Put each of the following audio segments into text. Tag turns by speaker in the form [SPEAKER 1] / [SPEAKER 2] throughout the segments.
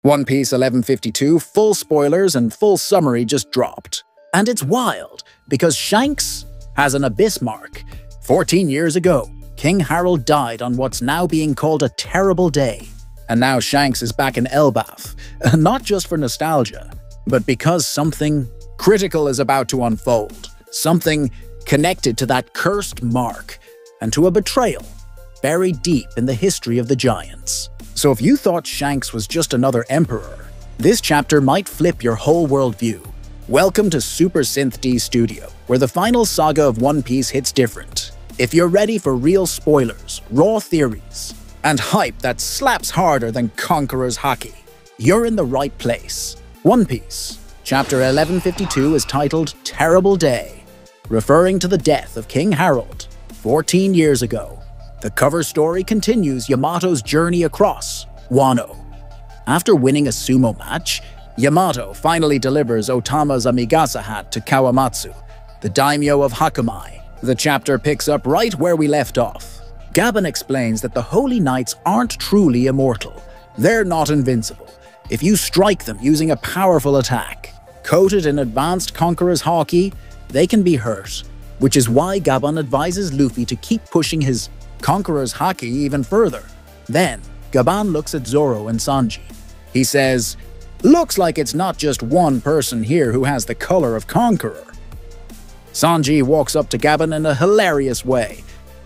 [SPEAKER 1] One Piece 1152 full spoilers and full summary just dropped. And it's wild, because Shanks has an abyss mark. 14 years ago, King Harald died on what's now being called a terrible day. And now Shanks is back in Elbaf, not just for nostalgia, but because something critical is about to unfold. Something connected to that cursed mark, and to a betrayal buried deep in the history of the giants. So if you thought Shanks was just another emperor, this chapter might flip your whole worldview. Welcome to Super Synth D Studio, where the final saga of One Piece hits different. If you're ready for real spoilers, raw theories, and hype that slaps harder than Conqueror's Haki, you're in the right place. One Piece, chapter 1152 is titled Terrible Day, referring to the death of King Harald 14 years ago. The cover story continues Yamato's journey across Wano. After winning a sumo match, Yamato finally delivers Otama's Amigasa hat to Kawamatsu, the daimyo of Hakamai. The chapter picks up right where we left off. Gaban explains that the Holy Knights aren't truly immortal. They're not invincible. If you strike them using a powerful attack, coated in advanced Conqueror's Haki, they can be hurt, which is why Gaban advises Luffy to keep pushing his Conqueror's Haki even further. Then, Gaban looks at Zoro and Sanji. He says, "Looks like it's not just one person here who has the color of Conqueror." Sanji walks up to Gaban in a hilarious way,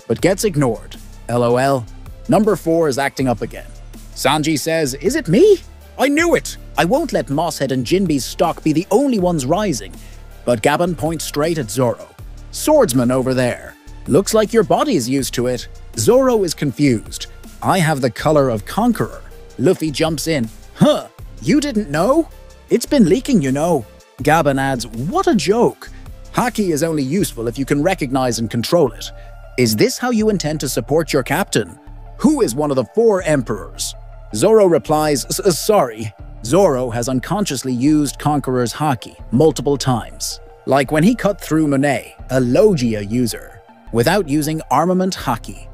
[SPEAKER 1] but gets ignored. LOL. Number 4 is acting up again. Sanji says, "Is it me? I knew it! I won't let Mosshead and Jinbe's stock be the only ones rising." But Gaban points straight at Zoro. "Swordsman over there. Looks like your body's used to it." Zoro is confused. "I have the color of Conqueror." Luffy jumps in. "Huh, you didn't know? It's been leaking, you know." Gaban adds, "What a joke. Haki is only useful if you can recognize and control it. Is this how you intend to support your captain? Who is one of the 4 emperors?" Zoro replies, "Sorry." Zoro has unconsciously used Conqueror's Haki multiple times, like when he cut through Monet, a Logia user, without using Armament Haki.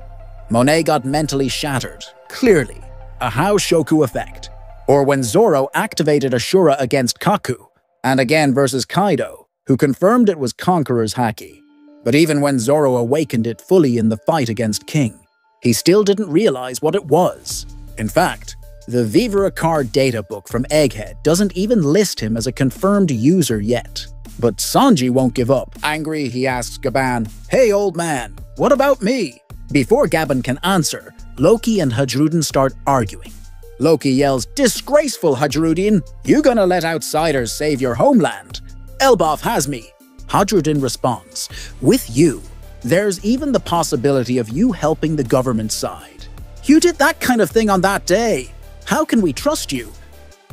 [SPEAKER 1] Monet got mentally shattered, clearly, a Hao Shoku effect. Or when Zoro activated Ashura against Kaku, and again versus Kaido, who confirmed it was Conqueror's Haki. But even when Zoro awakened it fully in the fight against King, he still didn't realize what it was. In fact, the Vivaricar data book from Egghead doesn't even list him as a confirmed user yet. But Sanji won't give up. Angry, he asks Gaban, "Hey old man, what about me?" Before Gaban can answer, Loki and Hadrudin start arguing. Loki yells, "Disgraceful, Hadrudin! You gonna let outsiders save your homeland? Elbaf has me." Hadrudin responds, "With you, there's even the possibility of you helping the government side. You did that kind of thing on that day. How can we trust you?"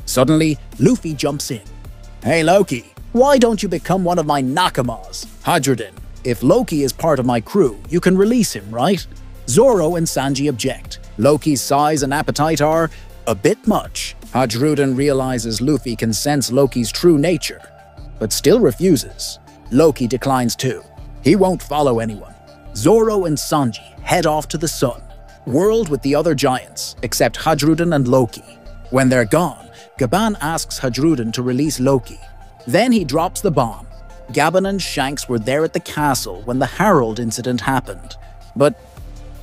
[SPEAKER 1] Suddenly, Luffy jumps in. "Hey Loki, why don't you become one of my Nakamas?" Hadrudin, "If Loki is part of my crew, you can release him, right?" Zoro and Sanji object. Loki's size and appetite are a bit much. Hadrudin realizes Luffy can sense Loki's true nature, but still refuses. Loki declines too. He won't follow anyone. Zoro and Sanji head off to the sun, world with the other giants, except Hadrudin and Loki. When they're gone, Gaban asks Hadrudin to release Loki. Then he drops the bomb. Gaban and Shanks were there at the castle when the Harald incident happened, but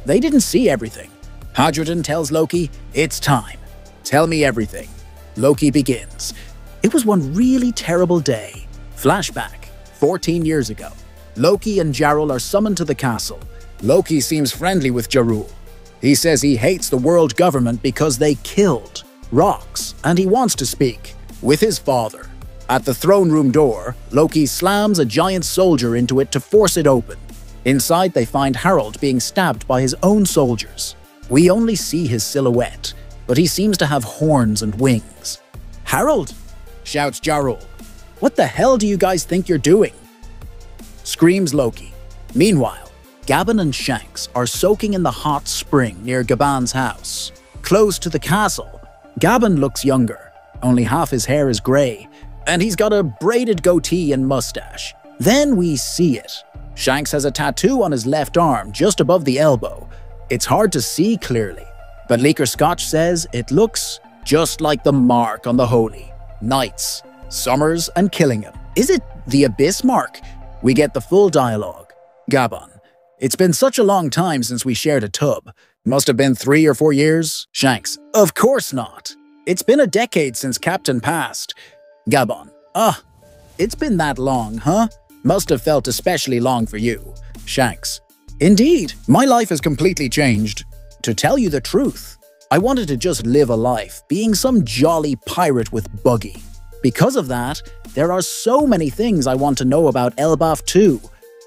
[SPEAKER 1] they didn't see everything. Hadrudin tells Loki, "It's time. Tell me everything." Loki begins. "It was one really terrible day." Flashback, 14 years ago. Loki and Jarul are summoned to the castle. Loki seems friendly with Jarul. He says he hates the world government because they killed Rocks, and he wants to speak with his father. At the throne room door, Loki slams a giant soldier into it to force it open. Inside, they find Harald being stabbed by his own soldiers. We only see his silhouette, but he seems to have horns and wings. "Harald!" shouts Jarul. "What the hell do you guys think you're doing?" Screams Loki. Meanwhile, Gaban and Shanks are soaking in the hot spring near Gaban's house. Close to the castle, Gaban looks younger. Only half his hair is grey, and he's got a braided goatee and mustache. Then we see it. Shanks has a tattoo on his left arm just above the elbow. It's hard to see clearly, but Leaker Scotch says it looks just like the mark on the holy. Knights, summers, and killing him. Is it the Abyss Mark? We get the full dialogue. Gaban. It's been such a long time since we shared a tub. Must have been 3 or 4 years. Shanks. Of course not. It's been a decade since Captain passed. Gaban. It's been that long, huh? Must have felt especially long for you. Shanks. Indeed, my life has completely changed. To tell you the truth, I wanted to just live a life, being some jolly pirate with buggy. Because of that, there are so many things I want to know about Elbaf too.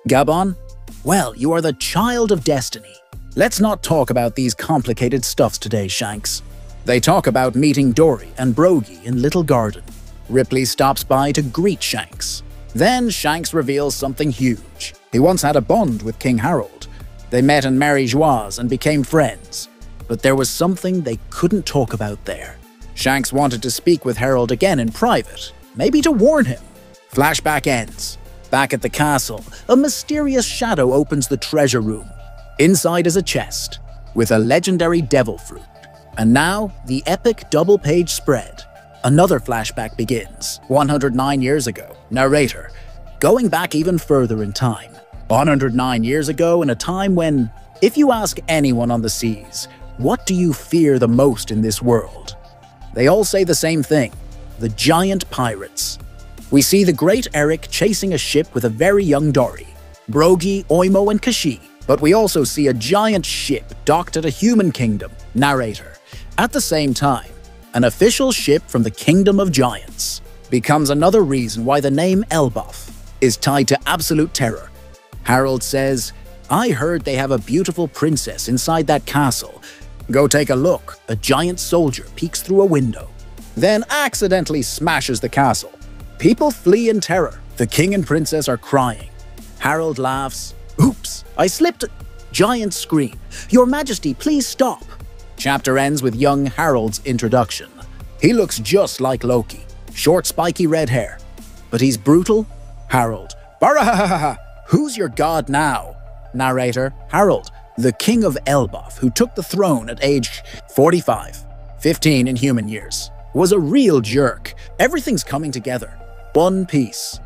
[SPEAKER 1] Gaban? Well, you are the child of destiny. Let's not talk about these complicated stuffs today, Shanks. They talk about meeting Dory and Brogy in Little Garden. Ripley stops by to greet Shanks. Then Shanks reveals something huge. He once had a bond with King Harald. They met in Marie-Joise and became friends. But there was something they couldn't talk about there. Shanks wanted to speak with Harald again in private, maybe to warn him. Flashback ends. Back at the castle, a mysterious shadow opens the treasure room. Inside is a chest, with a legendary devil fruit. And now, the epic double-page spread. Another flashback begins, 109 years ago. Narrator, going back even further in time. 109 years ago, in a time when, if you ask anyone on the seas, what do you fear the most in this world? They all say the same thing, the giant pirates. We see the great Eric chasing a ship with a very young Dory, Brogy, Oimo, and Kashi. But we also see a giant ship docked at a human kingdom. Narrator, at the same time, an official ship from the Kingdom of Giants becomes another reason why the name Elbaf is tied to absolute terror. Harald says, I heard they have a beautiful princess inside that castle. Go take a look. A giant soldier peeks through a window, then accidentally smashes the castle. People flee in terror. The king and princess are crying. Harald laughs. Oops, I slipped. Giants scream. Your Majesty, please stop. Chapter ends with young Harald's introduction. He looks just like Loki. Short, spiky red hair. But he's brutal. Harald. Barahahaha. Who's your god now? Narrator. Harald, the king of Elbaf, who took the throne at age 45, 15 in human years, was a real jerk. Everything's coming together. One Piece.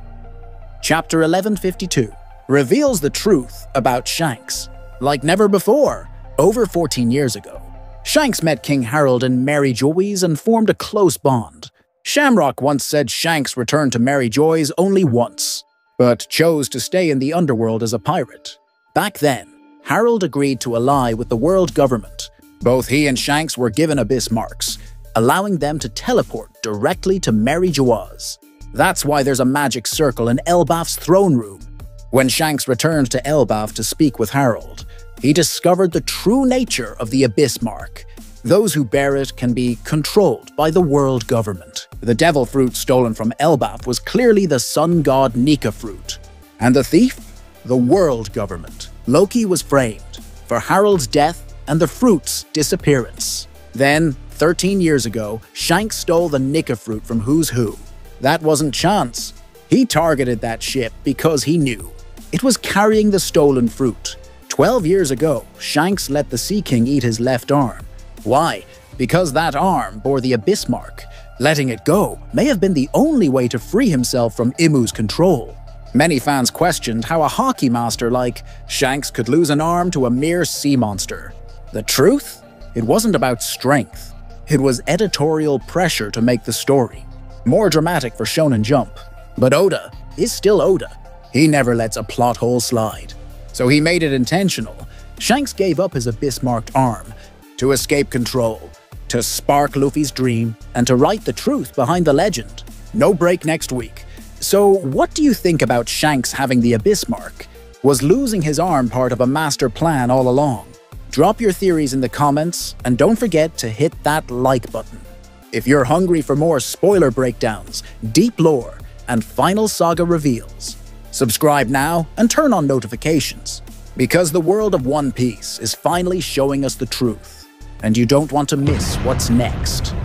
[SPEAKER 1] Chapter 1152 reveals the truth about Shanks. Like never before, over 14 years ago, Shanks met King Harald in Marie-Joise and formed a close bond. Shamrock once said Shanks returned to Marie-Joise only once, but chose to stay in the underworld as a pirate. Back then, Harald agreed to ally with the world government. Both he and Shanks were given Abyss marks, allowing them to teleport directly to Marie-Joise. That's why there's a magic circle in Elbaf's throne room. When Shanks returned to Elbaf to speak with Harald, he discovered the true nature of the Abyss Mark. Those who bear it can be controlled by the world government. The devil fruit stolen from Elbaf was clearly the sun god Nika fruit. And the thief? The world government. Loki was framed for Harald's death and the fruit's disappearance. Then, 13 years ago, Shanks stole the Nika fruit from Who's Who. That wasn't chance. He targeted that ship because he knew it was carrying the stolen fruit. 12 years ago, Shanks let the Sea King eat his left arm. Why? Because that arm bore the Abyss Mark. Letting it go may have been the only way to free himself from Imu's control. Many fans questioned how a hockey master like Shanks could lose an arm to a mere sea monster. The truth? It wasn't about strength. It was editorial pressure to make the story more dramatic for Shonen Jump. But Oda is still Oda. He never lets a plot hole slide. So he made it intentional. Shanks gave up his Abyss-marked arm to escape control, to spark Luffy's dream, and to write the truth behind the legend. No break next week. So what do you think about Shanks having the Abyss Mark? Was losing his arm part of a master plan all along? Drop your theories in the comments, and don't forget to hit that like button. If you're hungry for more spoiler breakdowns, deep lore, and final saga reveals, subscribe now and turn on notifications, because the world of One Piece is finally showing us the truth, and you don't want to miss what's next.